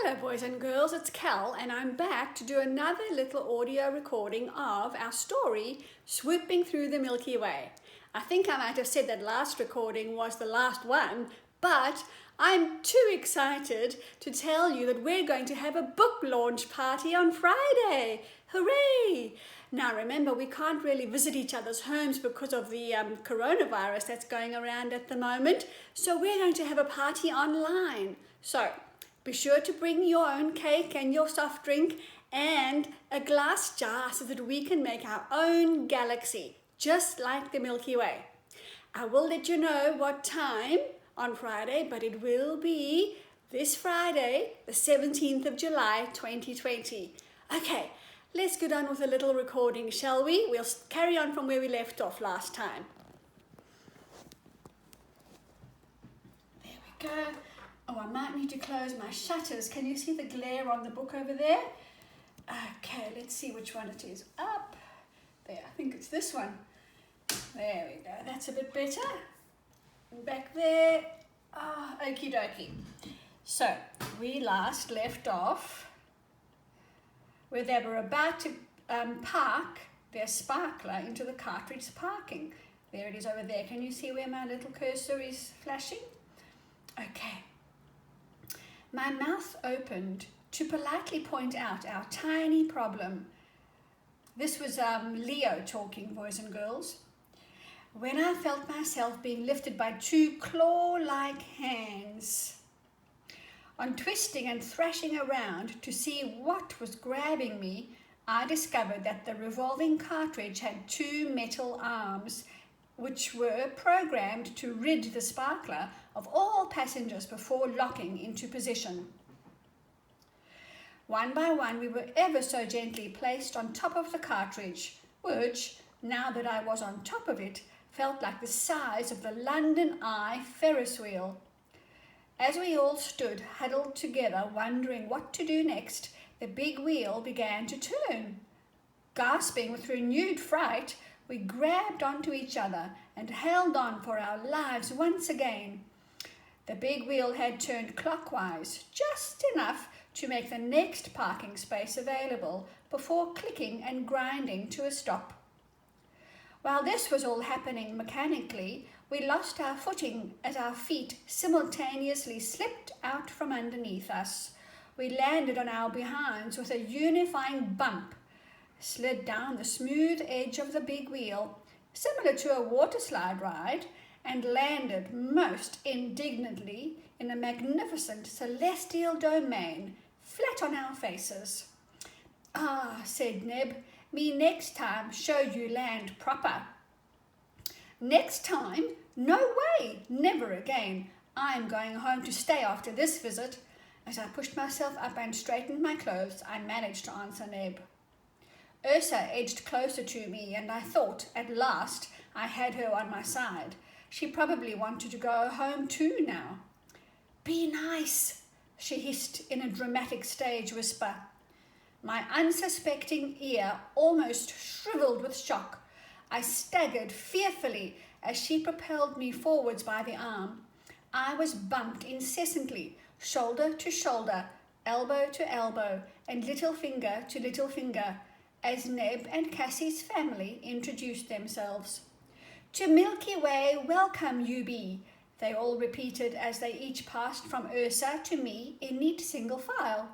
Hello boys and girls, it's Cal and I'm back to do another little audio recording of our story, Swooping Through the Milky Way. I think I might have said that last recording was the last one, but I'm too excited to tell you that we're going to have a book launch party on Friday. Hooray! Now remember, we can't really visit each other's homes because of the coronavirus that's going around at the moment, so we're going to have a party online. So be sure to bring your own cake and your soft drink and a glass jar so that we can make our own galaxy, just like the Milky Way. I will let you know what time on Friday, but it will be this Friday, the 17th of July, 2020. Okay, let's get on with a little recording, shall we? We'll carry on from where we left off last time. There we go. Oh, I might need to close my shutters. Can you see the glare on the book over there? Okay, let's see which one it is. Up. There, I think it's this one. There we go. That's a bit better. Back there. Ah, okie dokie. So, we last left off where they were about to park their sparkler into the cartridge parking. There it is over there. Can you see where my little cursor is flashing? Okay. My mouth opened to politely point out our tiny problem. This was Leo talking, boys and girls. When I felt myself being lifted by two claw-like hands. On twisting and thrashing around to see what was grabbing me, I discovered that the revolving cartridge had two metal arms which were programmed to rid the sparkler of all passengers before locking into position. One by one, we were ever so gently placed on top of the cartridge, which, now that I was on top of it, felt like the size of the London Eye Ferris wheel. As we all stood huddled together, wondering what to do next, the big wheel began to turn. Gasping with renewed fright, we grabbed onto each other and held on for our lives once again. The big wheel had turned clockwise, just enough to make the next parking space available before clicking and grinding to a stop. While this was all happening mechanically, we lost our footing as our feet simultaneously slipped out from underneath us. We landed on our behinds with a unifying bump, slid down the smooth edge of the big wheel, similar to a water slide ride, and landed most indignantly in a magnificent celestial domain, flat on our faces. "Ah," said Neb, "me next time show you land proper." "Next time? No way! Never again. I'm going home to stay after this visit." As I pushed myself up and straightened my clothes, I managed to answer Neb. Ursa edged closer to me, and I thought, at last, I had her on my side. She probably wanted to go home too now. "Be nice," she hissed in a dramatic stage whisper. My unsuspecting ear almost shriveled with shock. I staggered fearfully as she propelled me forwards by the arm. I was bumped incessantly, shoulder to shoulder, elbow to elbow, and little finger to little finger, as Neb and Cassie's family introduced themselves. "To Milky Way, welcome you be," they all repeated as they each passed from Ursa to me in neat single file.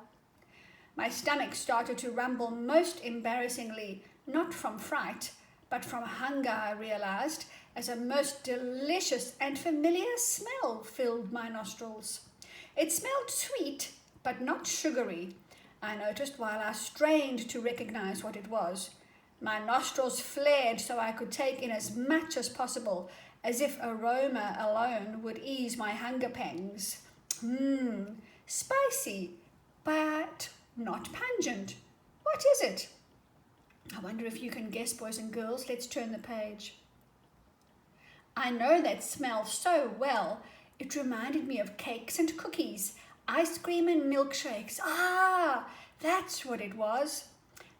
My stomach started to rumble most embarrassingly, not from fright, but from hunger, I realized, as a most delicious and familiar smell filled my nostrils. It smelled sweet, but not sugary, I noticed while I strained to recognize what it was. My nostrils flared so I could take in as much as possible, as if aroma alone would ease my hunger pangs. Spicy, but not pungent. What is it? I wonder if you can guess, boys and girls. Let's turn the page. I know that smell so well. It reminded me of cakes and cookies, ice cream and milkshakes. Ah, that's what it was.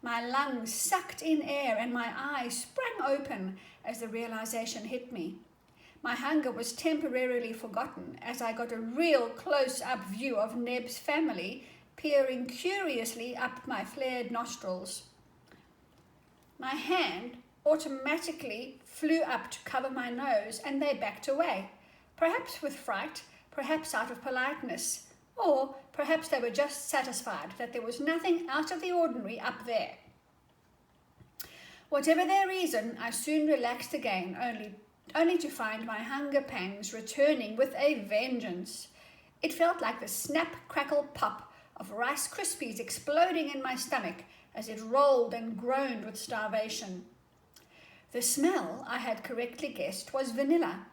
My lungs sucked in air and my eyes sprang open as the realization hit me. My hunger was temporarily forgotten as I got a real close-up view of Neb's family peering curiously up my flared nostrils. My hand automatically flew up to cover my nose, and they backed away, perhaps with fright, perhaps out of politeness, or perhaps they were just satisfied that there was nothing out of the ordinary up there. Whatever their reason, I soon relaxed again, only to find my hunger pangs returning with a vengeance. It felt like the snap, crackle, pop of Rice Krispies exploding in my stomach as it rolled and groaned with starvation. The smell, I had correctly guessed, was vanilla.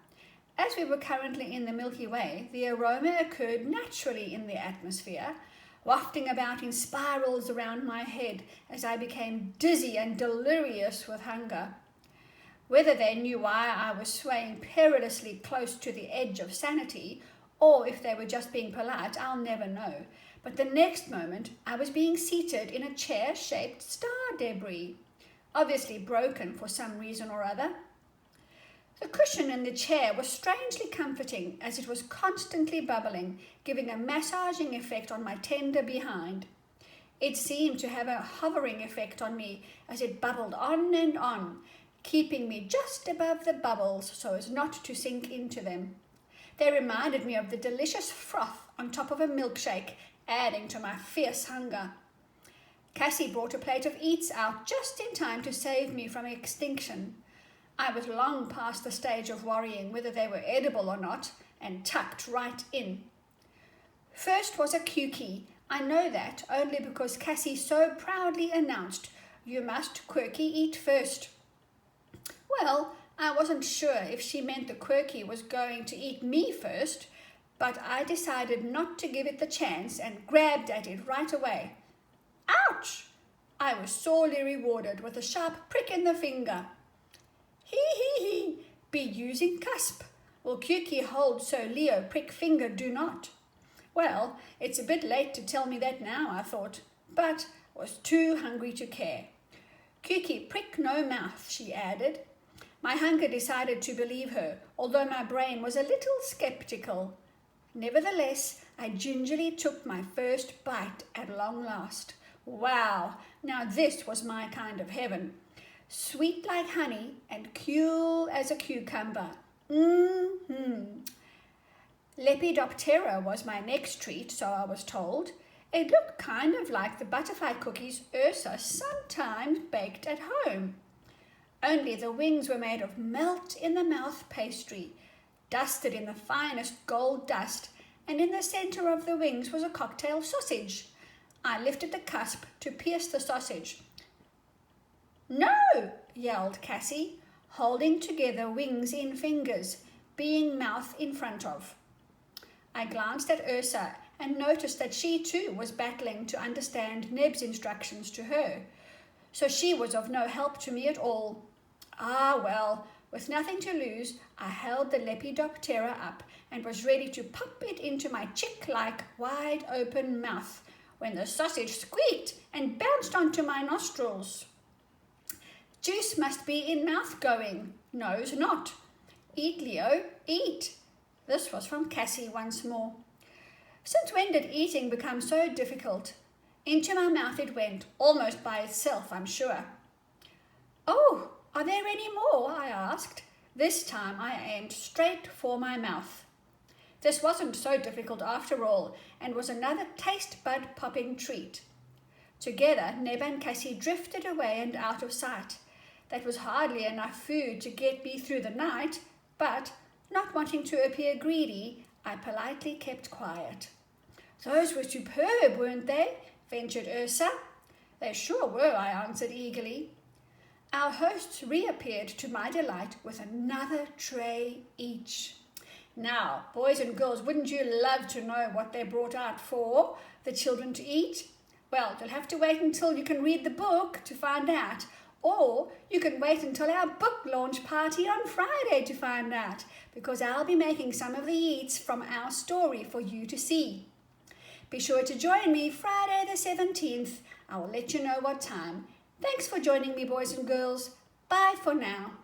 As we were currently in the Milky Way, the aroma occurred naturally in the atmosphere, wafting about in spirals around my head as I became dizzy and delirious with hunger. Whether they knew why I was swaying perilously close to the edge of sanity, or if they were just being polite, I'll never know. But the next moment, I was being seated in a chair-shaped star debris, obviously broken for some reason or other. The cushion in the chair was strangely comforting, as it was constantly bubbling, giving a massaging effect on my tender behind. It seemed to have a hovering effect on me as it bubbled on and on, keeping me just above the bubbles so as not to sink into them. They reminded me of the delicious froth on top of a milkshake, adding to my fierce hunger. Cassie brought a plate of eats out just in time to save me from extinction. I was long past the stage of worrying whether they were edible or not, and tucked right in. First was a Kookie. I know that only because Cassie so proudly announced, "You must Quirky eat first." Well, I wasn't sure if she meant the Quirky was going to eat me first, but I decided not to give it the chance and grabbed at it right away. Ouch! I was sorely rewarded with a sharp prick in the finger. Hee, be using cusp. Will Kookie hold so Leo prick finger do not? Well, it's a bit late to tell me that now, I thought, but was too hungry to care. Kookie prick no mouth, she added. My hunger decided to believe her, although my brain was a little skeptical. Nevertheless, I gingerly took my first bite at long last. Wow, now this was my kind of heaven. Sweet like honey and cool as a cucumber. Lepidoptera was my next treat, so I was told. It looked kind of like the butterfly cookies Ursa sometimes baked at home. Only the wings were made of melt-in-the-mouth pastry, dusted in the finest gold dust, and in the centre of the wings was a cocktail sausage. I lifted the cusp to pierce the sausage. "No!" yelled Cassie, holding together wings in fingers, being mouth in front of. I glanced at Ursa and noticed that she too was battling to understand Neb's instructions to her, so she was of no help to me at all. Ah, well, with nothing to lose, I held the Lepidoptera up and was ready to pop it into my chick-like wide-open mouth when the sausage squeaked and bounced onto my nostrils. Juice must be in mouth going, nose not. Eat, Leo, eat. This was from Cassie once more. Since when did eating become so difficult? Into my mouth it went, almost by itself, I'm sure. "Oh, are there any more?" I asked. This time I aimed straight for my mouth. This wasn't so difficult after all, and was another taste bud popping treat. Together, Neb and Cassie drifted away and out of sight. That was hardly enough food to get me through the night, but, not wanting to appear greedy, I politely kept quiet. "Those were superb, weren't they?" ventured Ursa. "They sure were," I answered eagerly. Our hosts reappeared to my delight with another tray each. Now, boys and girls, wouldn't you love to know what they brought out for the children to eat? Well, you'll have to wait until you can read the book to find out. Or you can wait until our book launch party on Friday to find out, because I'll be making some of the eats from our story for you to see. Be sure to join me Friday the 17th. I will let you know what time. Thanks for joining me, boys and girls. Bye for now.